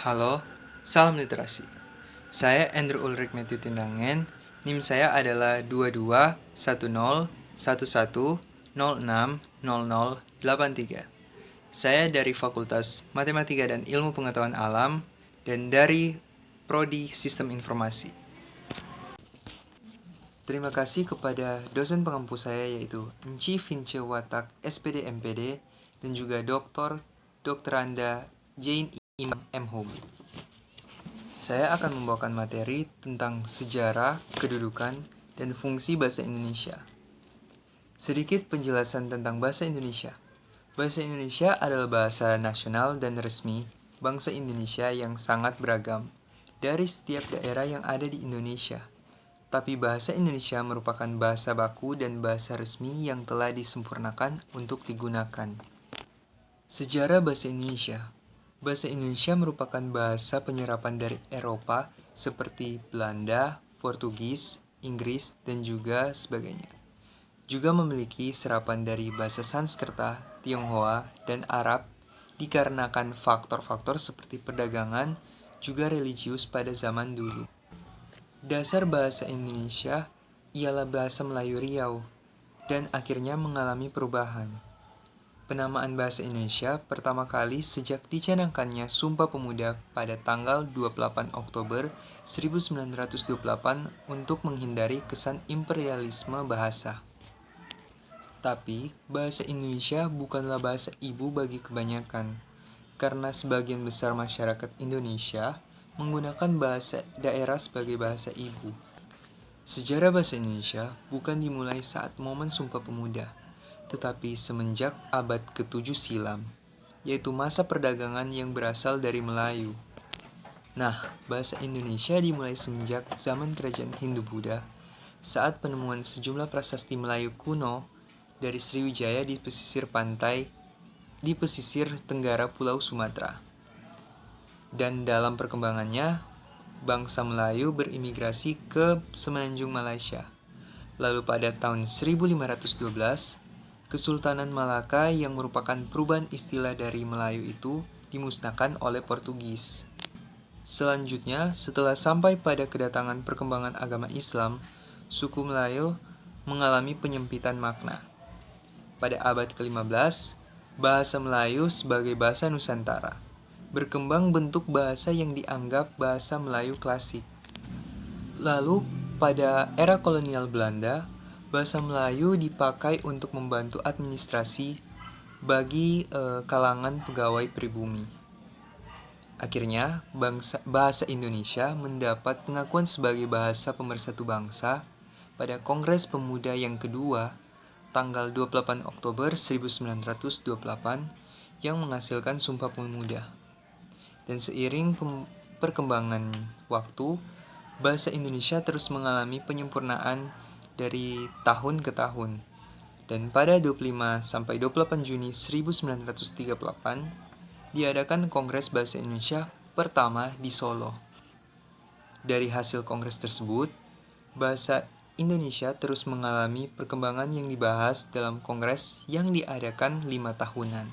Halo, salam literasi. Saya Andrew Ulrich Matthew Tindangen. NIM saya adalah 22101100060083. Saya dari Fakultas Matematika dan Ilmu Pengetahuan Alam dan dari Prodi Sistem Informasi. Terima kasih kepada dosen pengampu saya yaitu Enci Vince Watak SPD MPD dan juga Dr. Anda Jane Imam M. Hobi. Saya akan membawakan materi tentang sejarah, kedudukan, dan fungsi bahasa Indonesia. Sedikit penjelasan tentang bahasa Indonesia. Bahasa Indonesia adalah bahasa nasional dan resmi bangsa Indonesia yang sangat beragam dari setiap daerah yang ada di Indonesia. Tapi bahasa Indonesia merupakan bahasa baku dan bahasa resmi yang telah disempurnakan untuk digunakan. Sejarah bahasa Indonesia. Bahasa Indonesia merupakan bahasa penyerapan dari Eropa seperti Belanda, Portugis, Inggris, dan juga sebagainya. Juga memiliki serapan dari bahasa Sanskerta, Tionghoa, dan Arab dikarenakan faktor-faktor seperti perdagangan, juga religius pada zaman dulu. Dasar bahasa Indonesia ialah bahasa Melayu Riau dan akhirnya mengalami perubahan. Penamaan bahasa Indonesia pertama kali sejak dicanangkannya Sumpah Pemuda pada tanggal 28 Oktober 1928 untuk menghindari kesan imperialisme bahasa. Tapi, bahasa Indonesia bukanlah bahasa ibu bagi kebanyakan, karena sebagian besar masyarakat Indonesia menggunakan bahasa daerah sebagai bahasa ibu. Sejarah bahasa Indonesia bukan dimulai saat momen Sumpah Pemuda, tetapi semenjak abad ke-7 silam, yaitu masa perdagangan yang berasal dari Melayu. Nah, bahasa Indonesia dimulai semenjak zaman kerajaan Hindu-Buddha, saat penemuan sejumlah prasasti Melayu kuno dari Sriwijaya di pesisir tenggara Pulau Sumatera. Dan dalam perkembangannya, bangsa Melayu berimigrasi ke semenanjung Malaysia. Lalu pada tahun 1512, Kesultanan Malaka yang merupakan perubahan istilah dari Melayu itu dimusnahkan oleh Portugis. Selanjutnya, setelah sampai pada kedatangan perkembangan agama Islam, suku Melayu mengalami penyempitan makna. Pada abad ke-15, bahasa Melayu sebagai bahasa Nusantara berkembang bentuk bahasa yang dianggap bahasa Melayu klasik. Lalu, pada era kolonial Belanda, bahasa Melayu dipakai untuk membantu administrasi bagi kalangan pegawai pribumi. Akhirnya, bahasa Indonesia mendapat pengakuan sebagai bahasa pemersatu bangsa pada Kongres Pemuda yang kedua, tanggal 28 Oktober 1928, yang menghasilkan Sumpah Pemuda. Dan seiring perkembangan waktu, bahasa Indonesia terus mengalami penyempurnaan dari tahun ke tahun. Dan pada 25 sampai 28 Juni 1938 diadakan Kongres Bahasa Indonesia pertama di Solo. Dari hasil kongres tersebut, bahasa Indonesia terus mengalami perkembangan yang dibahas dalam kongres yang diadakan 5 tahunan.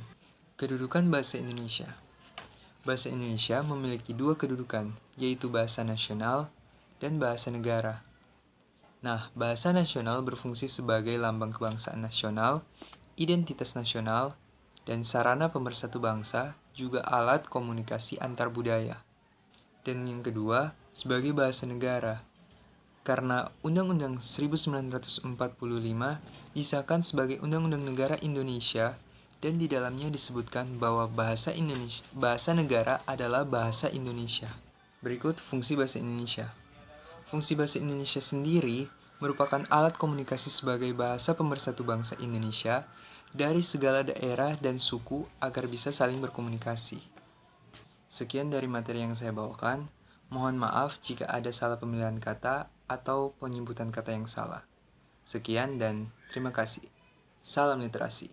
Kedudukan bahasa Indonesia. Bahasa Indonesia memiliki dua kedudukan, yaitu bahasa nasional dan bahasa negara. Nah, bahasa nasional berfungsi sebagai lambang kebangsaan nasional, identitas nasional, dan sarana pemersatu bangsa, juga alat komunikasi antar budaya. Dan yang kedua, sebagai bahasa negara. Karena Undang-Undang 1945 disahkan sebagai Undang-Undang Negara Indonesia, dan di dalamnya disebutkan bahwa bahasa negara adalah bahasa Indonesia. Berikut fungsi bahasa Indonesia. Fungsi bahasa Indonesia sendiri merupakan alat komunikasi sebagai bahasa pemersatu bangsa Indonesia dari segala daerah dan suku agar bisa saling berkomunikasi. Sekian dari materi yang saya bawakan. Mohon maaf jika ada salah pemilihan kata atau penyebutan kata yang salah. Sekian dan terima kasih. Salam literasi.